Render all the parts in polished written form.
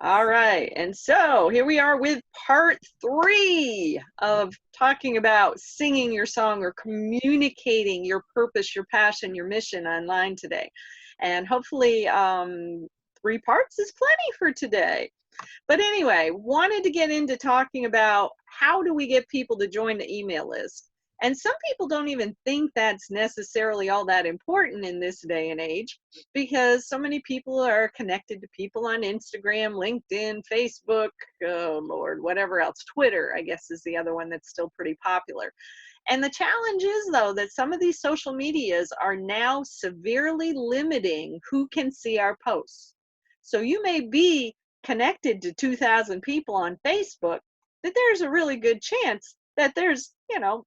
All right, and so here we are with part 3 of talking about singing your song or communicating your purpose, your passion, your mission online today. And hopefully 3 parts is plenty for today. But anyway, wanted to get into talking about how do we get people to join the email list. And some people don't even think that's necessarily all that important in this day and age because so many people are connected to people on Instagram, LinkedIn, Facebook, oh Lord, whatever else. Twitter, I guess, is the other one that's still pretty popular. And the challenge is, though, that some of these social medias are now severely limiting who can see our posts. So you may be connected to 2,000 people on Facebook, that there's a really good chance that there's,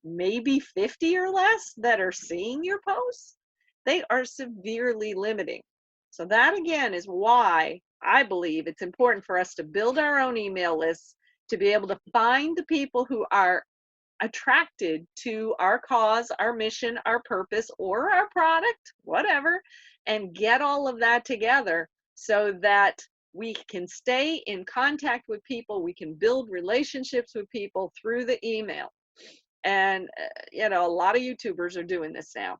maybe 50 or less that are seeing your posts. They are severely limiting. So that again is why I believe it's important for us to build our own email lists to be able to find the people who are attracted to our cause, our mission, our purpose, or our product, whatever, and get all of that together so that we can stay in contact with people, we can build relationships with people through the email. And, a lot of YouTubers are doing this now.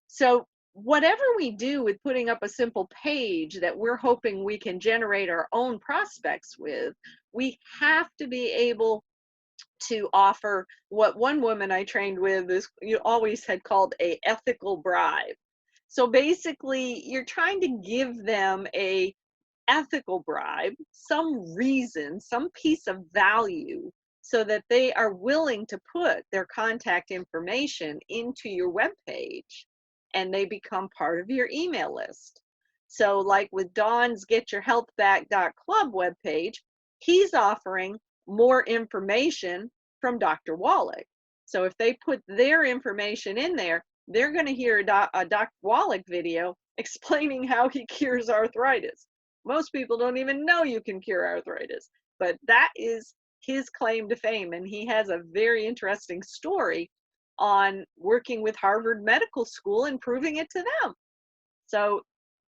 So whatever we do with putting up a simple page that we're hoping we can generate our own prospects with, we have to be able to offer what one woman I trained with is you always had called a ethical bribe. So basically you're trying to give them a ethical bribe, some reason, some piece of value so that they are willing to put their contact information into your web page and they become part of your email list. So like with Don's getyourhealthback.club webpage, he's offering more information from Dr. Wallach. So if they put their information in there, they're going to hear a Dr. Wallach video explaining how he cures arthritis. Most people don't even know you can cure arthritis, but that is his claim to fame. And he has a very interesting story on working with Harvard Medical School and proving it to them. So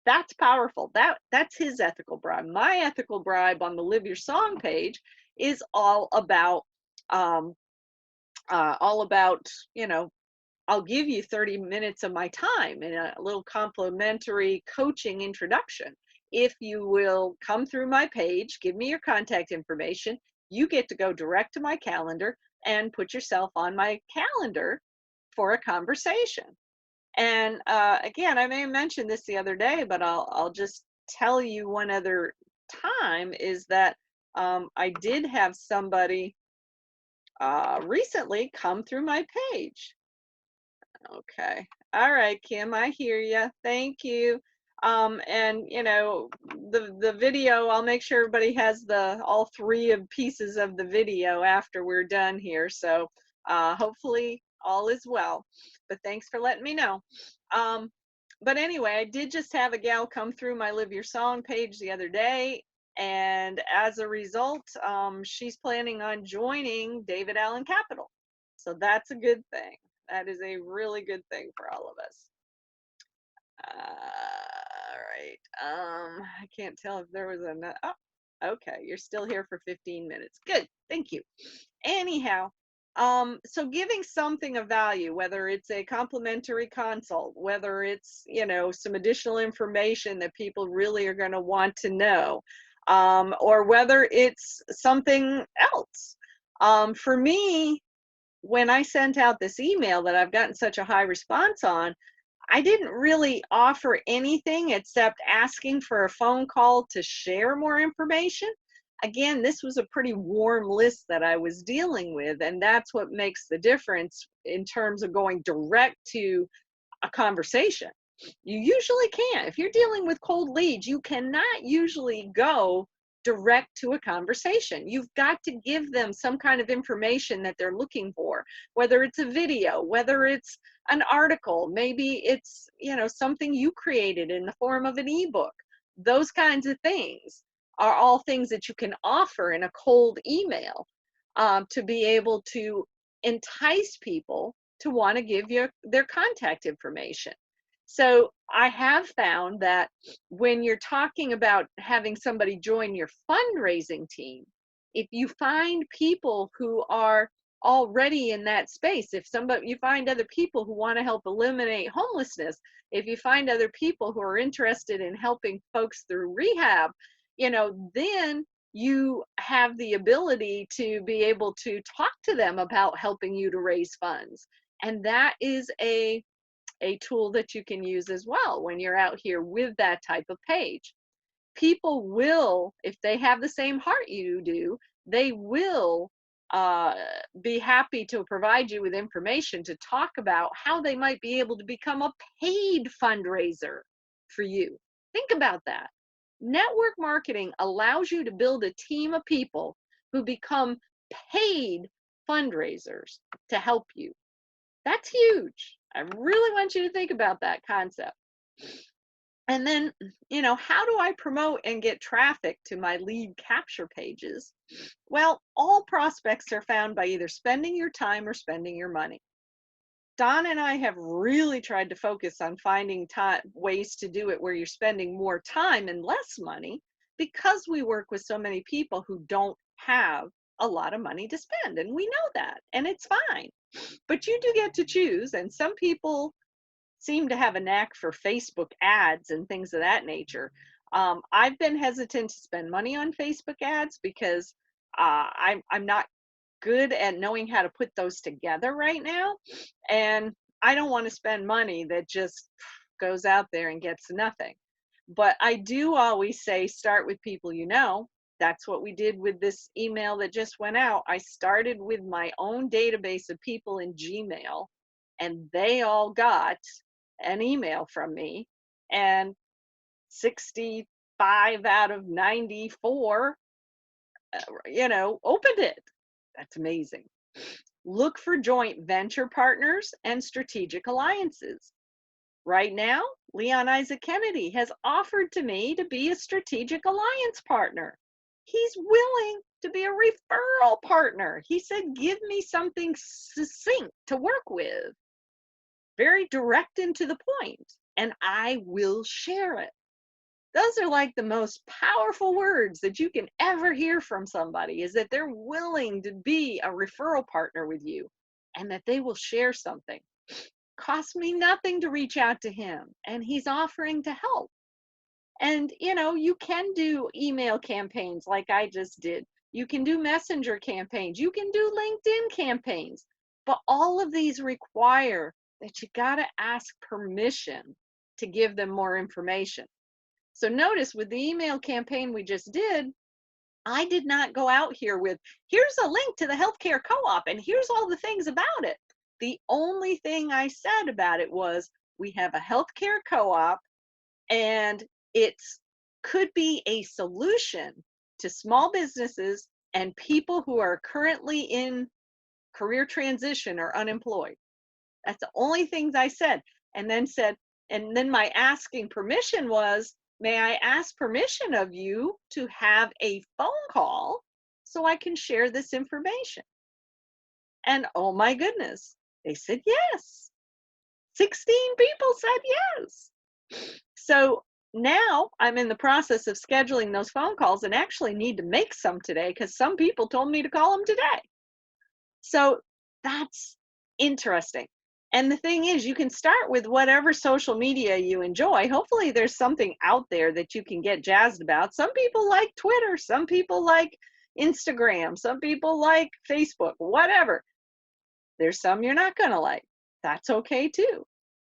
that's powerful. That's his ethical bribe. My ethical bribe on the Live Your Song page is all about, I'll give you 30 minutes of my time in a little complimentary coaching introduction. If you will come through my page, give me your contact information, you get to go direct to my calendar and put yourself on my calendar for a conversation. And again, I may have mentioned this the other day, but I'll just tell you one other time is that I did have somebody recently come through my page. Okay. All right, Kim, I hear you. Thank you. And the video, I'll make sure everybody has all 3 of pieces of the video after we're done here. So hopefully all is well. But thanks for letting me know. But anyway, I did just have a gal come through my Live Your Song page the other day. And as a result, she's planning on joining David Allen Capital. So that's a good thing. That is a really good thing for all of us. All right. I can't tell if there was a. Oh, okay. You're still here for 15 minutes. Good. Thank you. Anyhow, so giving something of value, whether it's a complimentary consult, whether it's, some additional information that people really are going to want to know, or whether it's something else. For me, when I sent out this email that I've gotten such a high response on, I didn't really offer anything except asking for a phone call to share more information. Again, this was a pretty warm list that I was dealing with, and that's what makes the difference in terms of going direct to a conversation. You usually can't. If you're dealing with cold leads, you cannot usually go direct to a conversation. You've got to give them some kind of information that they're looking for, whether it's a video, whether it's an article, maybe it's, something you created in the form of an ebook. Those kinds of things are all things that you can offer in a cold email to be able to entice people to want to give you their contact information. So I have found that when you're talking about having somebody join your fundraising team, if you find people who are already in that space, if somebody you find other people who want to help eliminate homelessness, if you find other people who are interested in helping folks through rehab, then you have the ability to be able to talk to them about helping you to raise funds. And that is a tool that you can use as well when you're out here with that type of page. People will, if they have the same heart you do, they will uh, be happy to provide you with information to talk about how they might be able to become a paid fundraiser for you. Think about that. Network marketing allows you to build a team of people who become paid fundraisers to help you. That's huge. I really want you to think about that concept. And then, how do I promote and get traffic to my lead capture pages? Well, all prospects are found by either spending your time or spending your money. Don and I have really tried to focus on finding ways to do it where you're spending more time and less money, because we work with so many people who don't have a lot of money to spend. And we know that, and it's fine. But you do get to choose, and some people seem to have a knack for Facebook ads and things of that nature. I've been hesitant to spend money on Facebook ads because I'm not good at knowing how to put those together right now, and I don't want to spend money that just goes out there and gets nothing. But I do always say start with people you know. That's what we did with this email that just went out. I started with my own database of people in Gmail, and they all got an email from me, and 65 out of 94 opened it. That's amazing. Look for joint venture partners and strategic alliances. Right now, Leon Isaac Kennedy has offered to me to be a strategic alliance partner. He's willing to be a referral partner. He said, give me something succinct to work with, very direct and to the point, and I will share it. Those are like the most powerful words that you can ever hear from somebody, is that they're willing to be a referral partner with you and that they will share something. Cost me nothing to reach out to him, and he's offering to help. And you can do email campaigns like I just did. You can do messenger campaigns. You can do LinkedIn campaigns. But all of these require that you got to ask permission to give them more information. So notice with the email campaign we just did, I did not go out here with, here's a link to the healthcare co-op and here's all the things about it. The only thing I said about it was, we have a healthcare co-op, and it could be a solution to small businesses and people who are currently in career transition or unemployed. That's the only things I said. And then my asking permission was, may I ask permission of you to have a phone call so I can share this information? And oh my goodness, they said yes. 16 people said yes. So now I'm in the process of scheduling those phone calls, and actually need to make some today because some people told me to call them today. So that's interesting. And the thing is, you can start with whatever social media you enjoy. Hopefully there's something out there that you can get jazzed about. Some people like Twitter, some people like Instagram, some people like Facebook, whatever. There's some you're not going to like. That's okay too.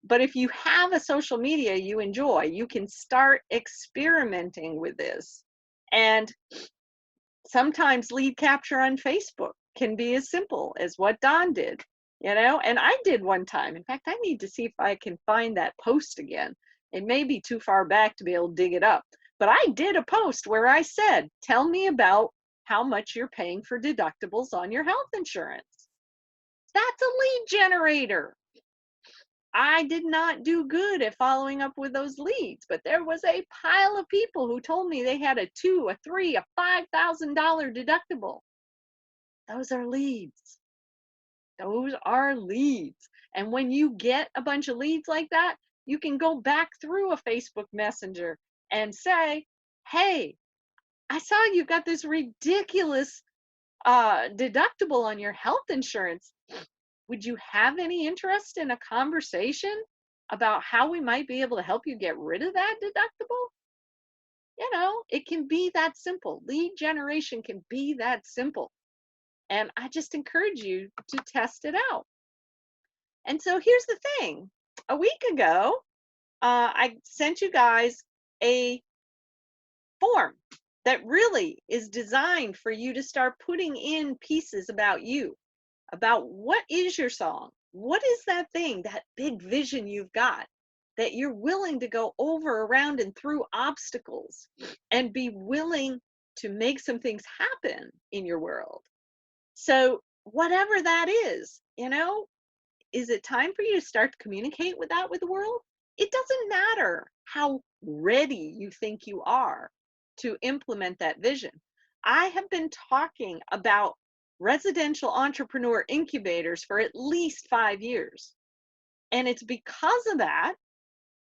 But if you have a social media you enjoy, you can start experimenting with this. And sometimes lead capture on Facebook can be as simple as what Don did, and I did one time. In fact, I need to see if I can find that post again. It may be too far back to be able to dig it up, but I did a post where I said, tell me about how much you're paying for deductibles on your health insurance. That's a lead generator. I did not do good at following up with those leads, but there was a pile of people who told me they had a $2,000, a $3,000, a $5,000 deductible. Those are leads. Those are leads. And when you get a bunch of leads like that, You can go back through a Facebook Messenger and say, hey, I saw you got this ridiculous deductible on your health insurance. Would you have any interest in a conversation about how we might be able to help you get rid of that deductible? You know, it can be that simple. Lead generation can be that simple. And I just encourage you to test it out. And so here's the thing. A week ago, I sent you guys a form that really is designed for you to start putting in pieces about you, about what is your song? What is that thing, that big vision you've got that you're willing to go over, around, and through obstacles and be willing to make some things happen in your world? So, whatever that is, you know, is it time for you to start to communicate with that with the world? It doesn't matter how ready you think you are to implement that vision. I have been talking about residential entrepreneur incubators for at least 5 years. And it's because of that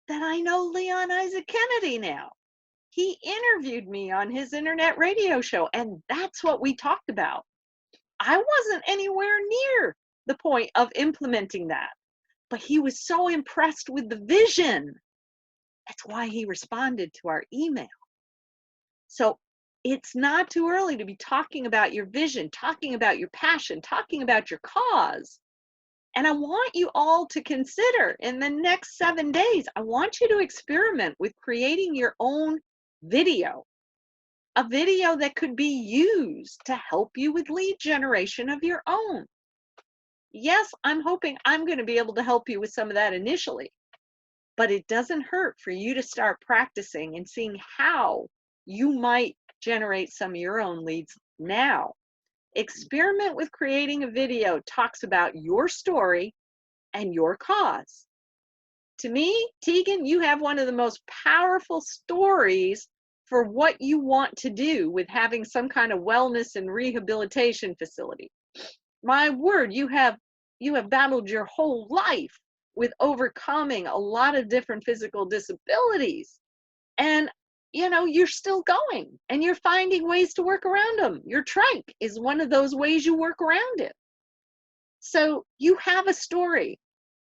that I know Leon Isaac Kennedy now. He interviewed me on his internet radio show, and that's what we talked about. I wasn't anywhere near the point of implementing that, but he was so impressed with the vision. That's why he responded to our email. So it's not too early to be talking about your vision, talking about your passion, talking about your cause. And I want you all to consider in the next 7 days, I want you to experiment with creating your own video, a video that could be used to help you with lead generation of your own. Yes, I'm hoping I'm going to be able to help you with some of that initially, but it doesn't hurt for you to start practicing and seeing how you might generate some of your own leads now. Experiment with creating a video talks about your story and your cause. To me, Tegan, you have one of the most powerful stories for what you want to do with having some kind of wellness and rehabilitation facility. My word, you have battled your whole life with overcoming a lot of different physical disabilities. And you know, you're still going and you're finding ways to work around them. Your trike is one of those ways you work around it. So you have a story.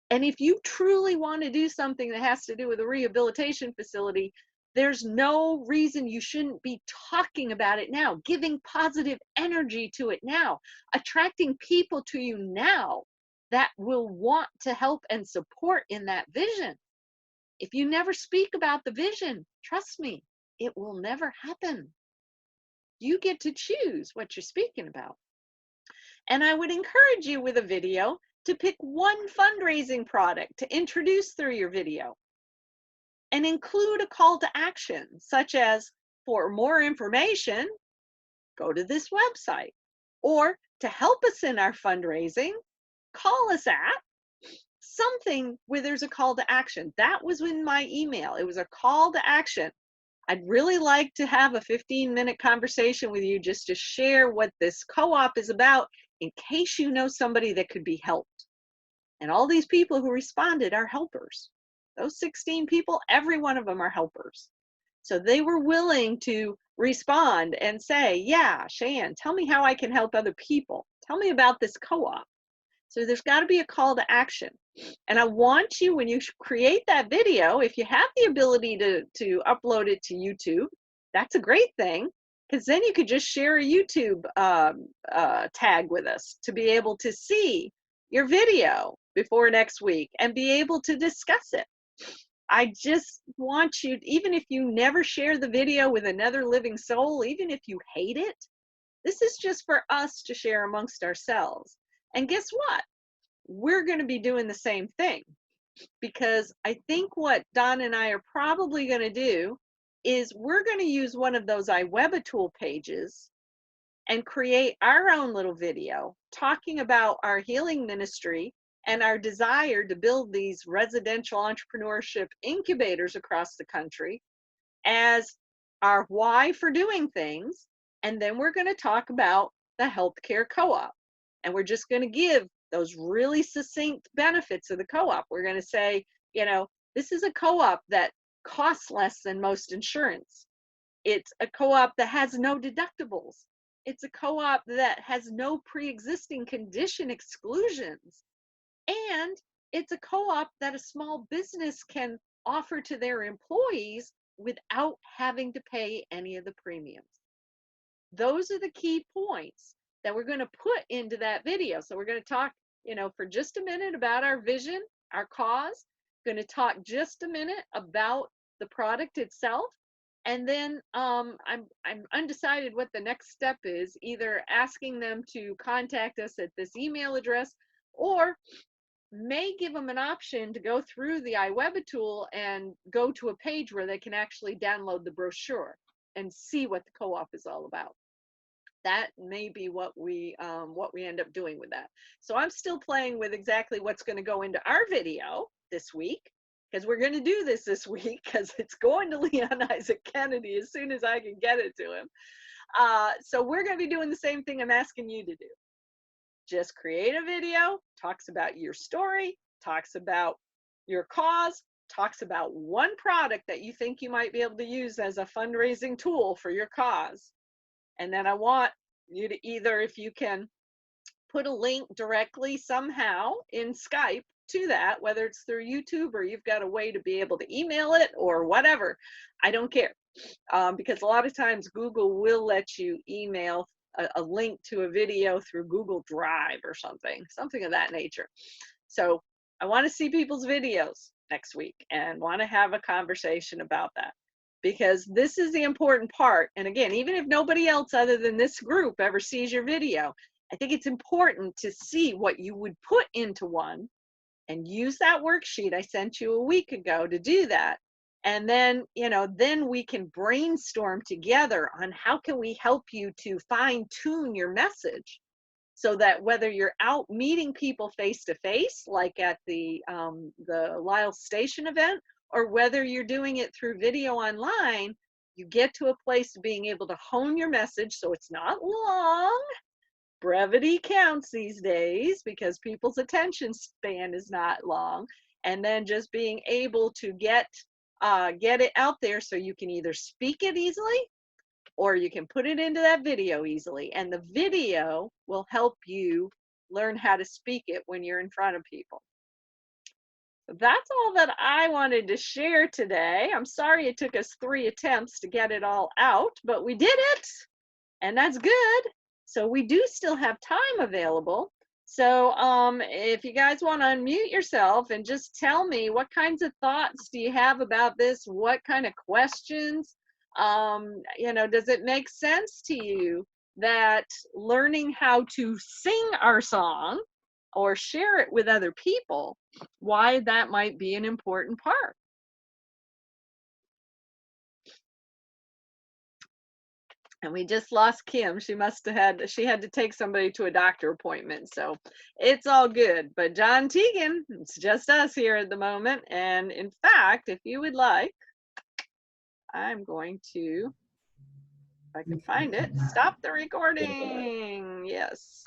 And if you truly want to do something that has to do with a rehabilitation facility, there's no reason you shouldn't be talking about it now, giving positive energy to it now, attracting people to you now that will want to help and support in that vision. If you never speak about the vision, trust me, it will never happen. You get to choose what you're speaking about. And I would encourage you with a video to pick one fundraising product to introduce through your video and include a call to action, such as, for more information, go to this website, or to help us in our fundraising, call us at something where there's a call to action. That was in my email. It was a call to action. I'd really like to have a 15-minute conversation with you just to share what this co-op is about in case you know somebody that could be helped. And all these people who responded are helpers. Those 16 people, every one of them are helpers. So they were willing to respond and say, yeah, Cheyenne, tell me how I can help other people. Tell me about this co-op. So there's got to be a call to action. And I want you, when you create that video, if you have the ability to upload it to YouTube, that's a great thing, because then you could just share a YouTube tag with us to be able to see your video before next week and be able to discuss it. I just want you, even if you never share the video with another living soul, even if you hate it, this is just for us to share amongst ourselves. And guess what? We're going to be doing the same thing, because I think what Don and I are probably going to do is we're going to use one of those iWebatool pages and create our own little video talking about our healing ministry and our desire to build these residential entrepreneurship incubators across the country as our why for doing things. And then we're going to talk about the healthcare co-op. And we're just going to give those really succinct benefits of the co-op. We're going to say, you know, This is a co-op that costs less than most insurance. It's a co-op that has no deductibles. It's a co-op that has no pre-existing condition exclusions. And it's a co-op that a small business can offer to their employees without having to pay any of the premiums. Those are the key points that we're going to put into that video. So we're going to talk, for just a minute about our vision, our cause. Going to talk just a minute about the product itself, and then I'm undecided what the next step is. Either asking them to contact us at this email address, or may give them an option to go through the iWebitool and go to a page where they can actually download the brochure and see what the co-op is all about. That may be what we end up doing with that. So I'm still playing with exactly what's going to go into our video this week, because we're going to do this week, because it's going to Leon Isaac Kennedy as soon as I can get it to him. So we're going to be doing the same thing I'm asking you to do. Just create a video, talks about your story, talks about your cause, talks about one product that you think you might be able to use as a fundraising tool for your cause. And then I want you to either, if you can, put a link directly somehow in Skype to that, whether it's through YouTube or you've got a way to be able to email it or whatever. I don't care, because a lot of times Google will let you email a link to a video through Google Drive or something of that nature. So I want to see people's videos next week and want to have a conversation about that, because this is the important part. And again, even if nobody else other than this group ever sees your video, I think it's important to see what you would put into one and use that worksheet I sent you a week ago to do that. And then, then we can brainstorm together on how can we help you to fine tune your message, so that whether you're out meeting people face to face, like at the Lyle Station event, or whether you're doing it through video online, you get to a place of being able to hone your message so it's not long. Brevity counts these days because people's attention span is not long. And then just being able to get it out there so you can either speak it easily or you can put it into that video easily. And the video will help you learn how to speak it when you're in front of people. So that's all that I wanted to share today. I'm sorry it took us 3 attempts to get it all out, but we did it, and that's good. So we do still have time available. So if you guys want to unmute yourself and just tell me, what kinds of thoughts do you have about this? What kind of questions? Does it make sense to you that learning how to sing our song or share it with other people, why that might be an important part? And we just lost Kim. She had to take somebody to a doctor appointment. So it's all good. But John Teagan, it's just us here at the moment. And in fact, if you would like, I'm going to, if I can find it, stop the recording. Yes.